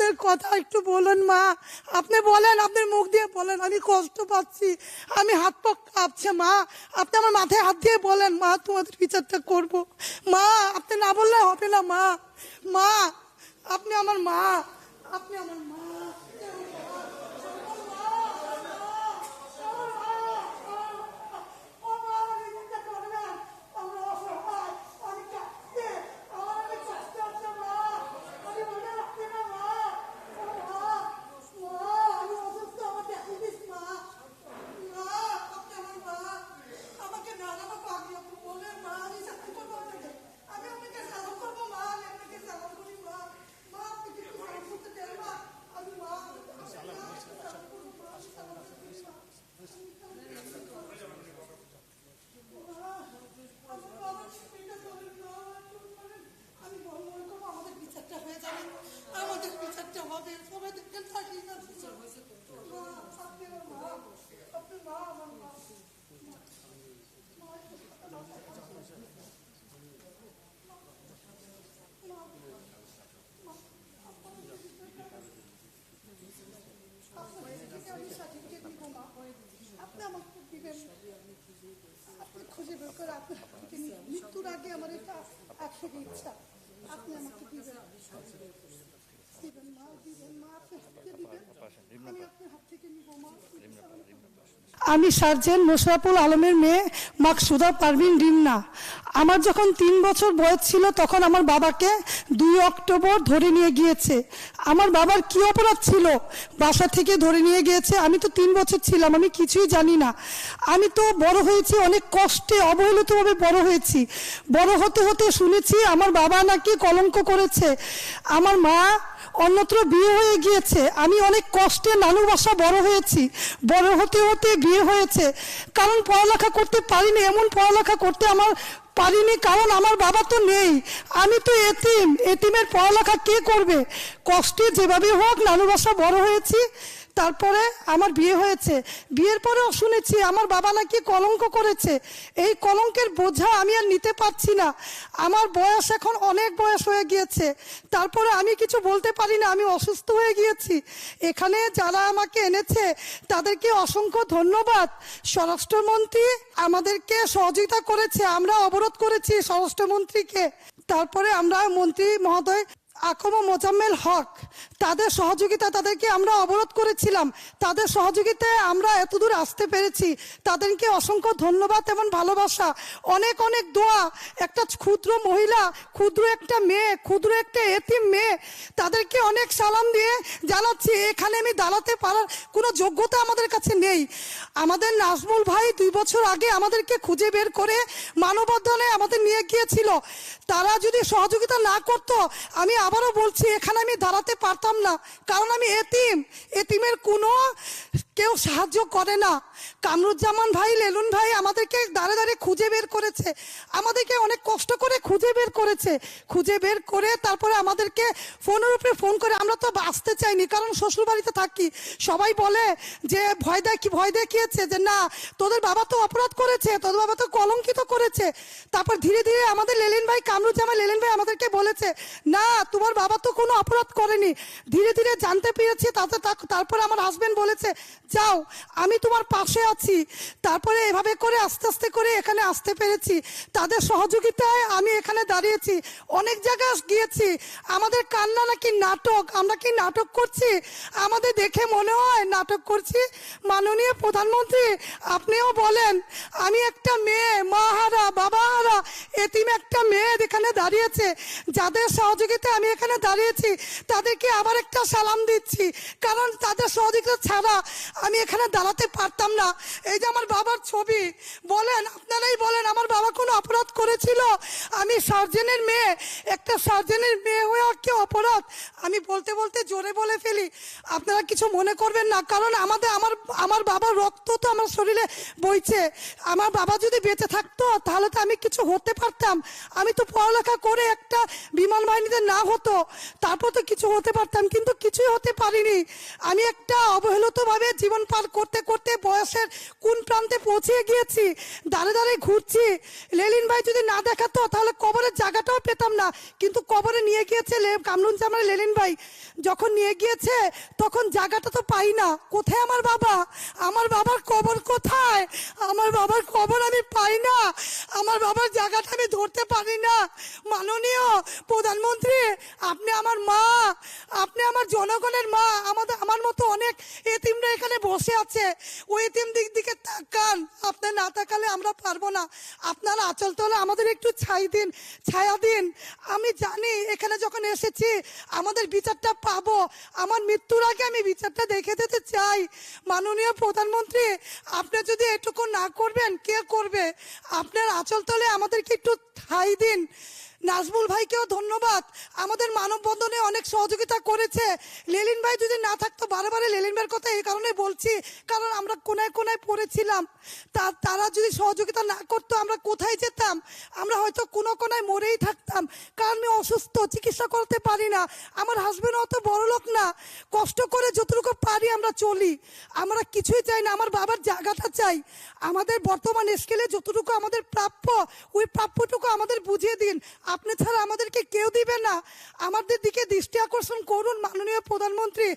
আপনার কথা একটু বলুন মা, আপনি বলেন, আপনার মুখ দিয়ে বলেন। আমি কষ্ট পাচ্ছি, আমি হাত পা কাঁপছে মা, আপনি আমার মাথায় হাত দিয়ে বলেন মা, তোমাদের বিচারটা করব। মা আপনি না বললে হবে না মা, মা আপনি আমার মা, আপনি আমার মা। মৃত্যুর আগে আমার এটা আখের ইচ্ছা, আপনি আমাকে দিবেন, দিবেন মা, দিবেন মা, আপনি হাতকে দিবেন, আমি আপনার হাত থেকে নিব মা। আমি সার্জেন্ট মোশাররফুল আলমের মেয়ে মাকসুদা পারভিন রিমনা। আমার যখন 3 বছর বয়স ছিল তখন আমার বাবাকে 2 অক্টোবর ধরে নিয়ে গিয়েছে। আমার বাবার কি অপরাধ ছিল, বাসা থেকে ধরে নিয়ে গিয়েছে। আমি তো 3 বছর ছিলাম, আমি কিছুই জানি না। আমি তো বড় হয়েছি অনেক কষ্টে, অবহেলিতভাবে বড় হয়েছি। বড় হতে হতে শুনেছি আমার বাবা নাকি কলঙ্ক করেছে, আমার মা অন্যত্র বিয়ে হয়ে গিয়েছে। আমি অনেক কষ্টে নানু বাসা বড় হয়েছি, বড় হতে হতে বিয়ে হয়েছে। কারণ পড়ালেখা করতে পারিনি, এমন পড়ালেখা করতে আমার পারিনি, কারণ আমার বাবা তো নেই, আমি তো এতিম, এতিমের পড়ালেখা কে করবে? কষ্টে যেভাবে হোক নানু বাসা বড় হয়েছি। তারপরে আমার বিয়ে হয়েছে, বিয়ের পরেও শুনেছি আমার বাবা নাকি কলঙ্ক করেছে। এই কলঙ্কের বোঝা আমি আর নিতে পারছি না, আমার বয়স এখন অনেক বয়স হয়ে গিয়েছে, তারপরে আমি কিছু বলতে পারি না, আমি অসুস্থ হয়ে গিয়েছি। এখানে যারা আমাকে এনেছে তাদেরকে অসংখ্য ধন্যবাদ। স্বরাষ্ট্রমন্ত্রী আমাদেরকে সহযোগিতা করেছে, আমরা অবরোধ করেছি স্বরাষ্ট্রমন্ত্রীকে। তারপরে আমরা মন্ত্রী মহোদয় আকম মোজাম্মেল হক, তাদের সহযোগিতা, তাদেরকে আমরা অবরোধ করেছিলাম, তাদের সহযোগিতায় আমরা এতদূর আসতে পেরেছি। তাদেরকে অসংখ্য ধন্যবাদ এবং ভালোবাসা, অনেক অনেক দোয়া। একটা ক্ষুদ্র মহিলা, ক্ষুদ্র একটা মেয়ে, ক্ষুদ্র একটা এতিম মেয়ে, তাদেরকে অনেক সালাম দিয়ে জানাচ্ছি এখানে আমি দাঁড়াতে পারার কোনো যোগ্যতা আমাদের কাছে নেই। আমাদের নাজমুল ভাই 2 বছর আগে আমাদেরকে খুঁজে বের করে মানববন্ধনে আমাদের নিয়ে গিয়েছিল। তারা যদি সহযোগিতা না করতো, আমি আবারও বলছি এখানে আমি দাঁড়াতে পারতাম না, কারণ আমি এতিম, এতিমের কোনো কেউ সাহায্য করে না। কামরুজ্জামান ভাই, লেলুন ভাই আমাদেরকে দাঁড়ে দাঁড়ে খুঁজে বের করেছে, আমাদেরকে অনেক কষ্ট করে খুঁজে বের করেছে। খুঁজে বের করে তারপরে আমাদেরকে ফোনের উপরে ফোন করে, আমরা তো আসতে চাইনি কারণ শ্বশুর বাড়িতে থাকি, সবাই বলে যে ভয় দেখিয়েছে যে না তোদের বাবা তো অপরাধ করেছে, তোদের বাবা তো কলঙ্কিত করেছে। তারপর ধীরে ধীরে আমাদের লেলিন ভাই, কামরুজ্জামান লেলিন ভাই আমাদেরকে বলেছে না তোমার বাবা তো কোনো অপরাধ করেনি। ধীরে ধীরে জানতে পেরেছি, তারপরে আমার হাজবেন্ড বলেছে যাও আমি তোমার পাশে আছি। তারপরে এভাবে করে আস্তে আস্তে করে এখানে আসতে পেরেছি, তাদের সহযোগিতায় আমি এখানে দাঁড়িয়েছি। অনেক জায়গায় গিয়েছি, আমাদের কান্না নাকি নাটক, আমরা কি নাটক করছি? আমাদের দেখে মনে হয় নাটক করছি। মাননীয় প্রধানমন্ত্রী আপনিও বলেন, আমি একটা মেয়ে, মা হারা, বাবা হারা, এতিম একটা মেয়ে এখানে দাঁড়িয়েছে, যাদের সহযোগিতা আমি এখানে দাঁড়িয়েছি তাদেরকে আবার একটা সালাম দিচ্ছি, কারণ তাদের সহযোগিতা ছাড়া আমি এখানে দাঁড়াতে পারতাম না। এই যে আমার বাবার ছবি, বলেন আপনারাই বলেন আমার বাবা কোনো অপরাধ করেছিল? আমি সার্জেনের মেয়ে, একটা সার্জেনের মেয়ে হয়ে কি অপরাধ? আমি বলতে বলতে জোরে বলে ফেলি, আপনারা কিছু মনে করবেন না, কারণ আমার বাবার রক্ত তো আমার শরীরে বইছে। আমার বাবা যদি বেঁচে থাকতো তাহলে তো আমি কিছু হতে পারতাম। আমি তো পড়ালেখা করে একটা বিমান বাহিনীতে না হতে হতো, তারপর তো কিছু হতে পারতাম, কিন্তু কিছুই হতে পারিনি। আমি একটা অবহেলিতভাবে জীবন পার করতে করতে বয়সের কোন প্রান্তে পৌঁছে গিয়েছি, দাঁড়ে দাঁড়ে ঘুরছি। লেলিন ভাই যদি না দেখাতো তাহলে কবরের জায়গাটাও পেতাম না, কিন্তু কবরে নিয়ে গিয়েছে কামরুজ্জামান লেলিন ভাই। যখন নিয়ে গিয়েছে তখন জায়গাটা তো পাই না। কোথায় আমার বাবা? আমার বাবার কবর কোথায়? আমার বাবার কবর আমি পাই না, আমার বাবার জায়গাটা আমি ধরতে পারি না। মাননীয় প্রধানমন্ত্রী, আপনি আমার মা, আপনি আমার জনগণের মা। আমার মতো অনেক এতিমরা এখানে বসে আছে, ওই এতিম দিকে তাকান। আপনি না তাকালে আমরা পারবো না। আপনার আঁচল তলে আমাদের একটু ছায়া দিন। আমি জানি এখানে যখন এসেছি আমাদের বিচারটা পাবো, আমার মৃত্যুর আগে আমি বিচারটা দেখে দিতে চাই। মাননীয় প্রধানমন্ত্রী, আপনি যদি এটুকু না করবেন কে করবে? আপনার আঁচল তলে আমাদেরকে একটু ঠাঁই দিন। নাজমুল ভাইকেও ধন্যবাদ, আমাদের মানববন্ধনে অনেক সহযোগিতা করেছে। লেলিন ভাই যদি না থাকতো, বারে লেলিন ভাইয়ের কথা এই কারণে বলছি, কারণ আমরা কোনায় কোনায় পড়েছিলাম। তারা যদি সহযোগিতা না করতো আমরা কোথায় যেতাম? আমরা হয়তো কোনো কোনায় মরেই থাকতাম, কারণ আমি অসুস্থ, চিকিৎসা করতে পারি না। আমার হাজবেন্ড অত বড় লোক না, কষ্ট করে যতটুকু পারি আমরা চলি। আমরা কিছুই চাই না, আমার বাবার জায়গাটা চাই। আমাদের বর্তমান স্কেলে যতটুকু আমাদের প্রাপ্য, ওই প্রাপ্যটুকু আমাদের বুঝিয়ে দিন। আপনি ছাড়া আমাদেরকে কেউ দিবে না। আমাদের দিকে দৃষ্টি আকর্ষণ করুন মাননীয় প্রধানমন্ত্রী।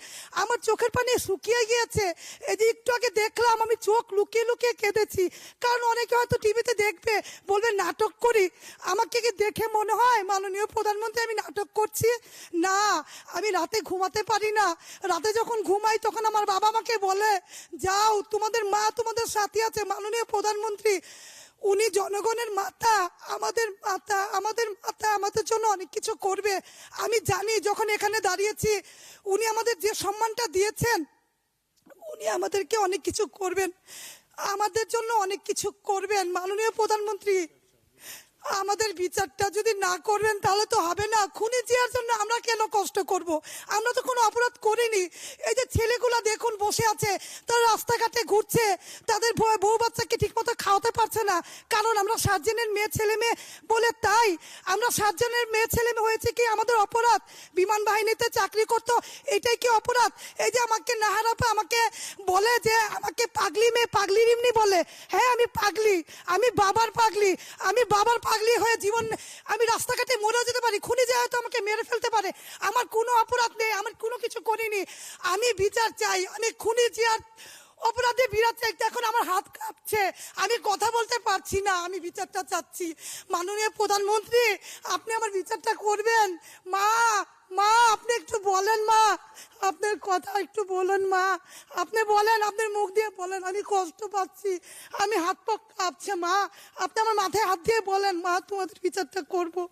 আমার চোখের পানি শুকিয়ে গিয়েছে, এই যে একটু আগে দেখলাম, আমি চোখ লুকিয়ে লুকিয়ে কেঁদেছি। কারণ অনেকে হয়তো টিভিতে দেখবে, বলবে নাটক করি। আমাকে কি দেখে মনে হয় মাননীয় প্রধানমন্ত্রী আমি নাটক করছি? না, আমি রাতে ঘুমাতে পারি না। রাতে যখন ঘুমাই তখন আমার বাবা আমাকে বলে, যাও তোমাদের মা তোমাদের সাথে আছে। মাননীয় প্রধানমন্ত্রী, উনি জনগণের মাতা, আমাদের মাতা, আমাদের জন্য অনেক কিছু করবে। আমি জানি যখন এখানে দাঁড়িয়েছি উনি আমাদের যে সম্মানটা দিয়েছেন, উনি আমাদেরকে অনেক কিছু করবেন, আমাদের জন্য অনেক কিছু করবেন। মাননীয় প্রধানমন্ত্রী, আমাদের বিচারটা যদি না করবেন তাহলে তো হবে না। খুনি জিয়ার জন্য আমরা কেন কষ্ট করব? আমরা তো কোনো অপরাধ করিনি। এই যে ছেলেগুলো দেখুন বসে আছে, তারা রাস্তাঘাটে ঘুরছে, তাদের বউ বাচ্চাকে ঠিকমতো খাওয়াতে পারছে না, কারণ আমরা 7 জনের ছেলে মেয়ে বলে। তাই আমরা 7 জনের ছেলে মেয়ে হয়েছে কি আমাদের অপরাধ? বিমান বাহিনীতে চাকরি করতো, এটাই কি অপরাধ? এই যে আমাকে নাহারাপা আমাকে বলে যে আমাকে পাগলি মেয়ে, পাগলি রিমনি বলে। হ্যাঁ আমি পাগলি, আমি বাবার পাগলি, আমি বাবার পাগলি হয়ে জীবন আমি রাস্তাঘাটে মরেও যেতে পারি। খুনি যে হয়তো আমাকে মেরে ফেলতে পারে, আমার কোনো অপরাধ নেই, আমার কোনো কিছু করিনি। আমি বিচার চাই, আমি খুনি যে আর অপরাধে বিরাট চাই। এখন আমার হাত কাঁপছে, আমি কথা বলতে পারছি না, আমি বিচারটা চাচ্ছি। মাননীয় প্রধানমন্ত্রী, আপনি আমার বিচারটা করবেন। মা, আপনি একটু বলেন, মা আপনার কথা একটু বলেন। মা আপনি বলেন, আপনার মুখ দিয়ে বলেন, আমি কষ্ট পাচ্ছি, আমি হাত পা কাঁপছে। মা আপনি আমার মাথায় হাত দিয়ে বলেন, মা তোমাদের বিচারটা করবো।